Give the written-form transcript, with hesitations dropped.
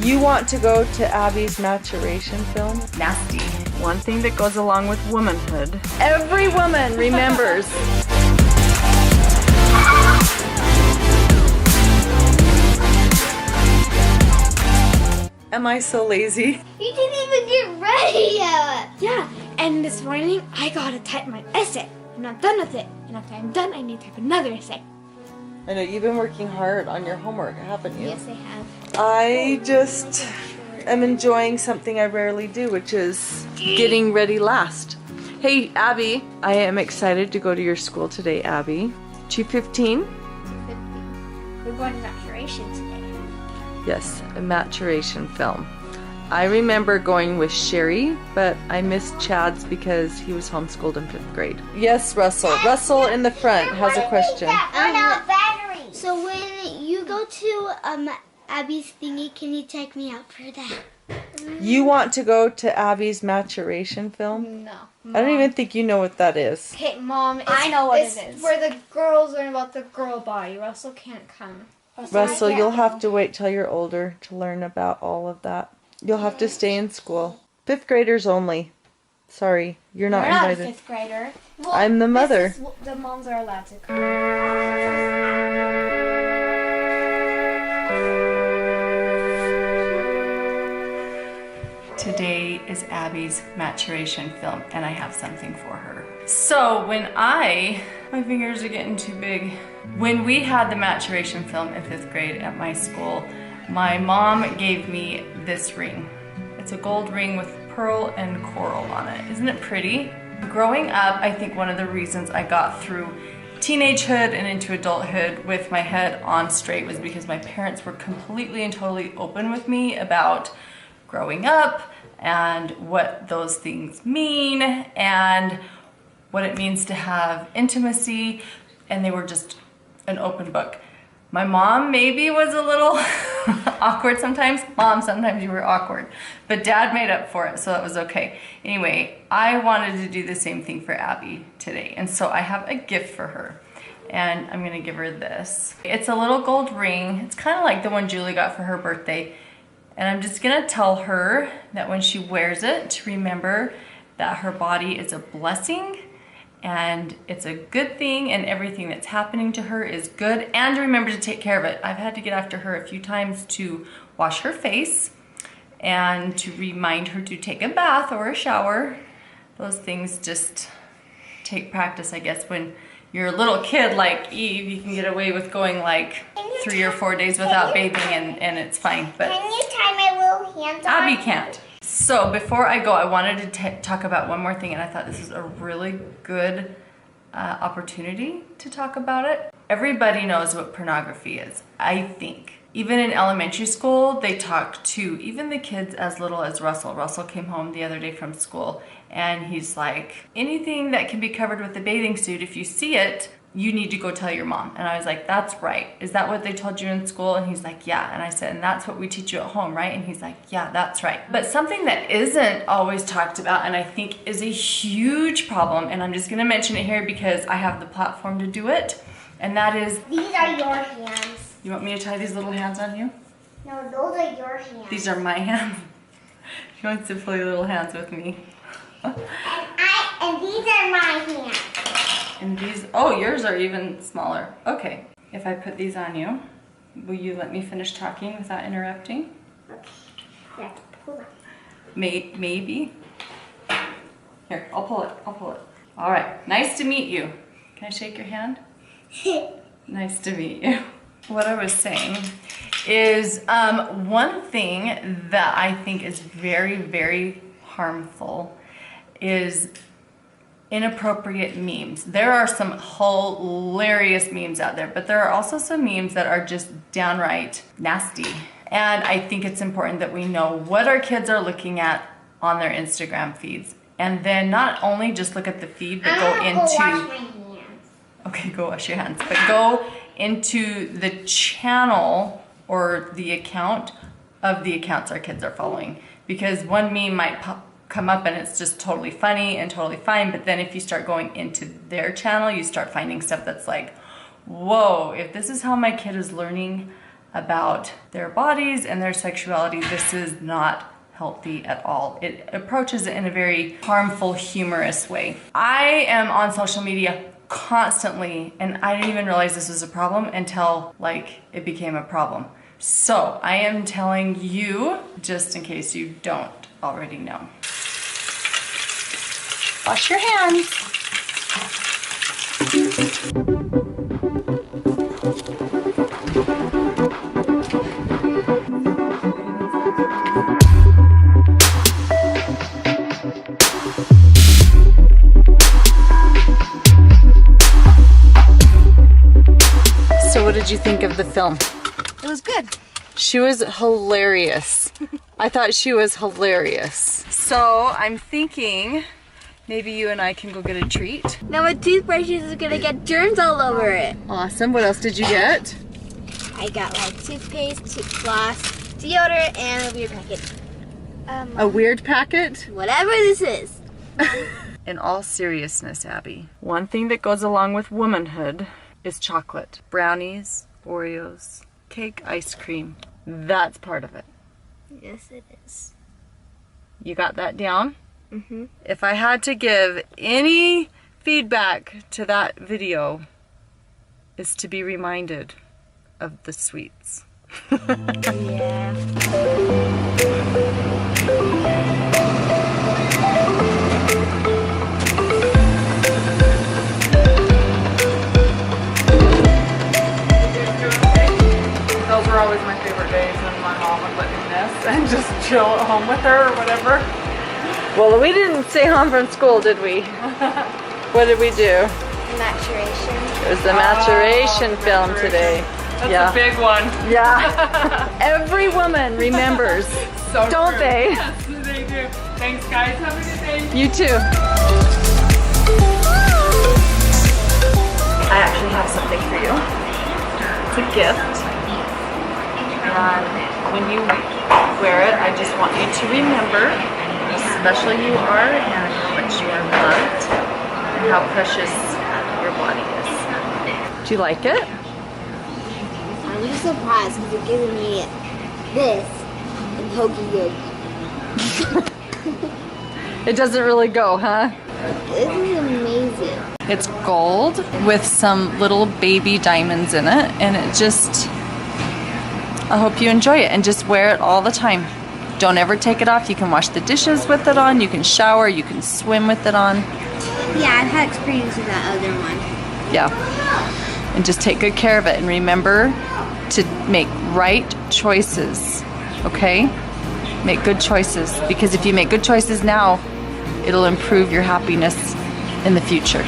You want to go to Abby's maturation film? Nasty. One thing that goes along with womanhood. Every woman remembers. Am I so lazy? You didn't even get ready yet. Yeah, and this morning I gotta type my essay. I'm not done with it. And after I'm done, I need to type another essay. I know you've been working hard on your homework, haven't you? Yes, I have. I just am enjoying something I rarely do, which is getting ready last. Hey, Abby, I am excited to go to your school today, Abby. 2:15? We're going to maturation today. Yes, a maturation film. I remember going with Sherry, but I missed Chad's because he was homeschooled in 5th grade. Yes, Russell. Russell in the front has a question. Battery. So when you go to Abby's thingy, can you take me out for that? You want to go to Abby's maturation film? No. I don't even think you know what that is. Okay, Mom, I know what It's it is. where the girls learn about the girl body. Russell can't come. Russell, you'll have to wait till you're older to learn about all of that. You'll have to stay in school. 5th graders only. Sorry, you're not We're not a invited. 5th grader. I'm the mother. The moms are allowed to come. Today is Abby's maturation film, and I have something for her. So my fingers are getting too big. When we had the maturation film in 5th grade at my school, my mom gave me this ring. It's a gold ring with pearl and coral on it. Isn't it pretty? Growing up, I think one of the reasons I got through teenagehood and into adulthood with my head on straight was because my parents were completely and totally open with me about growing up and what those things mean and what it means to have intimacy, and they were just an open book. My mom maybe was a little awkward sometimes. Mom, sometimes you were awkward, but Dad made up for it, so that was okay. Anyway, I wanted to do the same thing for Abby today, and so I have a gift for her, and I'm gonna give her this. It's a little gold ring. It's kind of like the one Julie got for her birthday, and I'm just gonna tell her that when she wears it, to remember that her body is a blessing and it's a good thing, and everything that's happening to her is good, and remember to take care of it. I've had to get after her a few times to wash her face and to remind her to take a bath or a shower. Those things just take practice, I guess. When you're a little kid like Eve, you can get away with going like 3 or 4 days without bathing and it's fine. But Can you tie my little hands on? Abby can't. So before I go, I wanted to talk about one more thing, and I thought this is a really good opportunity to talk about it. Everybody knows what pornography is, I think. Even in elementary school, they talk to even the kids as little as Russell. Russell came home the other day from school, and he's like, anything that can be covered with a bathing suit, if you see it, you need to go tell your mom. And I was like, that's right. Is that what they told you in school? And he's like, yeah. And I said, and that's what we teach you at home, right? And he's like, yeah, that's right. But something that isn't always talked about, and I think is a huge problem, and I'm just gonna mention it here because I have the platform to do it, and that is... These are your hands. You want me to tie these little hands on you? No, those are your hands. These are my hands. She wants to play little hands with me. And these are my hands. And these, oh, yours are even smaller. Okay, if I put these on you, will you let me finish talking without interrupting? Okay. You have to pull them. Maybe. Here, I'll pull it, All right, nice to meet you. Can I shake your hand? Nice to meet you. What I was saying is one thing that I think is very, very harmful is inappropriate memes. There are some hilarious memes out there, but there are also some memes that are just downright nasty. And I think it's important that we know what our kids are looking at on their Instagram feeds. And then not only just look at the feed, but go into... Go wash my hands. Okay, go wash your hands. But go into the channel or the account of the accounts our kids are following. Because one meme might come up and it's just totally funny and totally fine, but then if you start going into their channel, you start finding stuff that's like, whoa, if this is how my kid is learning about their bodies and their sexuality. This is not healthy at all. It approaches it in a very harmful, humorous way. I am on social media constantly, and I didn't even realize this was a problem until like it became a problem. So I am telling you, just in case you don't already know. Wash your hands. So what did you think of the film? It was good. She was hilarious. I thought she was hilarious. So I'm thinking maybe you and I can go get a treat. Now my toothbrush is gonna get germs all over it. Awesome. What else did you get? I got like toothpaste, floss, deodorant, and a weird packet. A weird packet? Whatever this is. In all seriousness, Abby, one thing that goes along with womanhood is chocolate. Brownies, Oreos, cake, ice cream. That's part of it. Yes, it is. You got that down? Mm-hmm. If I had to give any feedback to that video, is to be reminded of the sweets. Yeah. Those were always my favorite days when my mom would let me miss and just chill at home with her or whatever. Well, we didn't stay home from school, did we? What did we do? Maturation. It was the maturation film today. That's a big one. Yeah. Every woman remembers, So don't true. they? Yes, they do. Thanks, guys. Have a good day. You too. I actually have something for you. It's a gift. And when you wear it, I just want you to remember how special you are and how much you are loved and how precious your body is. Do you like it? I'm just surprised because you're giving me this and Hokey Good. It doesn't really go, huh? This is amazing. It's gold with some little baby diamonds in it, and it just, I hope you enjoy it and just wear it all the time. Don't ever take it off. You can wash the dishes with it on, you can shower, you can swim with it on. Yeah, I've had experience with that other one. Yeah. And just take good care of it and remember to make right choices, okay? Make good choices, because if you make good choices now, it'll improve your happiness in the future.